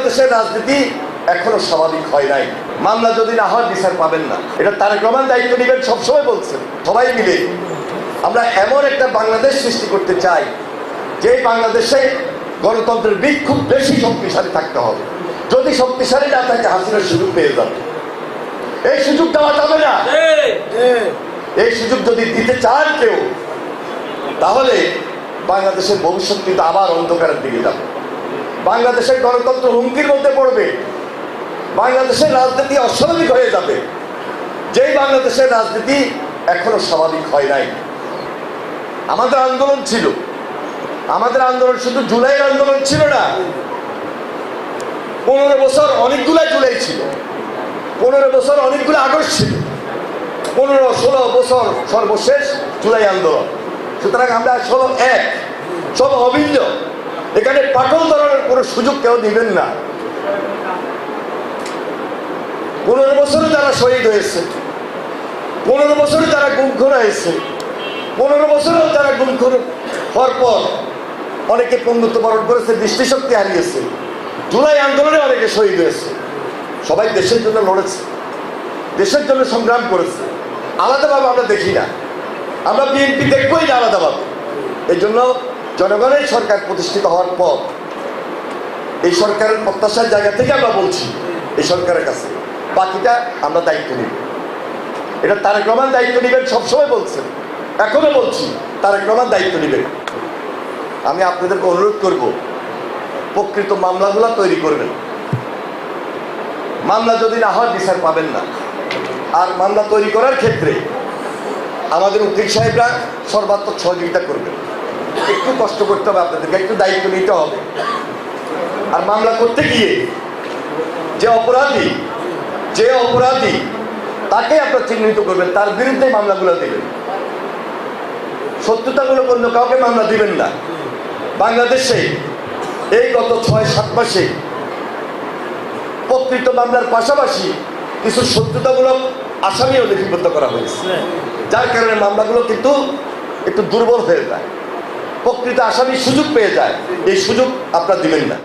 বাংলাদেশের রাজনীতি এখনো স্বাভাবিক হয় নাই। মামলা যদি না হয় বিচার পাবেন না, এটা তারেক রহমান দায়িত্ব নেবেন, সবসময় বলছেন। সবাই মিলে আমরা এমন একটা বাংলাদেশ সৃষ্টি করতে চাই যে বাংলাদেশে গণতন্ত্রের দিক খুব বেশি শক্তিশালী থাকতে হবে। যদি শক্তিশালী না থাকে হাসিনার সুযোগ পেয়ে যাবে। এই সুযোগ দেওয়া যাবে না। এই সুযোগ যদি দিতে চান কেউ, তাহলে বাংলাদেশের ভবিষ্যৎ কিন্তু আবার অন্ধকারের দিকে যাবে। বাংলাদেশের গণতন্ত্র হুমকির মধ্যে পড়বে। বাংলাদেশের রাজনীতি অস্বাভাবিক হয়ে যাবে। যেই বাংলাদেশের রাজনীতি এখনো স্বাভাবিক হয় নাই। আমাদের আন্দোলন ছিল, আমাদের আন্দোলন শুধু জুলাইয়ের আন্দোলন ছিল না। 15 বছর অনেকগুলো জুলাই ছিল, 15 বছর অনেকগুলো আগস্ট ছিল, 15-16 বছর সর্বশেষ জুলাই আন্দোলন। সুতরাং আমরা সব এক, সব অভিন্ন। এখানে পাটল ধরনের কোনো সুযোগ কেউ দিবেন না। 15 বছরে যারা শহীদ হয়েছে, 15 বছরে যারা গুমখোর হয়েছে, 15 বছরেও যারা গুমখোর হওয়ার পর অনেকে পঙ্গুত্ব বরণ করেছে, দৃষ্টিশক্তি হারিয়েছে। জুলাই আন্দোলনে অনেকে শহীদ হয়েছে। সবাই দেশের জন্য লড়েছে, দেশের জন্য সংগ্রাম করেছে। আলাদাভাবে আমরা দেখি না, আমরা বিএনপি দেখবই না আলাদাভাবে। এই জন্য জনগণের সরকার প্রতিষ্ঠিত হওয়ার পর এই সরকারের প্রত্যাশার জায়গা থেকে আমরা বলছি এই সরকারের কাছে বাকিটা আমরা দায়িত্ব নিব। এটা তারেক রহমান দায়িত্ব নেবেন, সবসময় বলছেন, এখনো বলছি তারেক রহমান দায়িত্ব নেবেন। আমি আপনাদেরকে অনুরোধ করব, প্রকৃত মামলাগুলো তৈরি করবেন। মামলা যদি না হয় বিচার পাবেন না। আর মামলা তৈরি করার ক্ষেত্রে আমাদের উকিল সাহেবরা সর্বাত্মক সহযোগিতা করবেন। একটু কষ্ট করতে হবে আপনাদেরকে, একটু দায়িত্ব নিতে হবে। আর মামলা করতে গিয়ে যে অপরাধী তাকে আপনারা চিহ্নিত করবেন, তার বিরুদ্ধে মামলাগুলো দেবেন। সত্যতাগুলো অন্য কাউকে মামলা দিবেন না। বাংলাদেশে এই গত 6-7 মাসে প্রকৃত মামলার পাশাপাশি কিছু সত্যতামূলক আসামিও লিপিবদ্ধ করা হয়েছে, যার কারণে মামলাগুলো কিন্তু একটু দুর্বল হয়ে যায়। প্রকৃত আসামি সুযোগ পেয়ে যায়, এই সুযোগ আপনারা দিবেন না।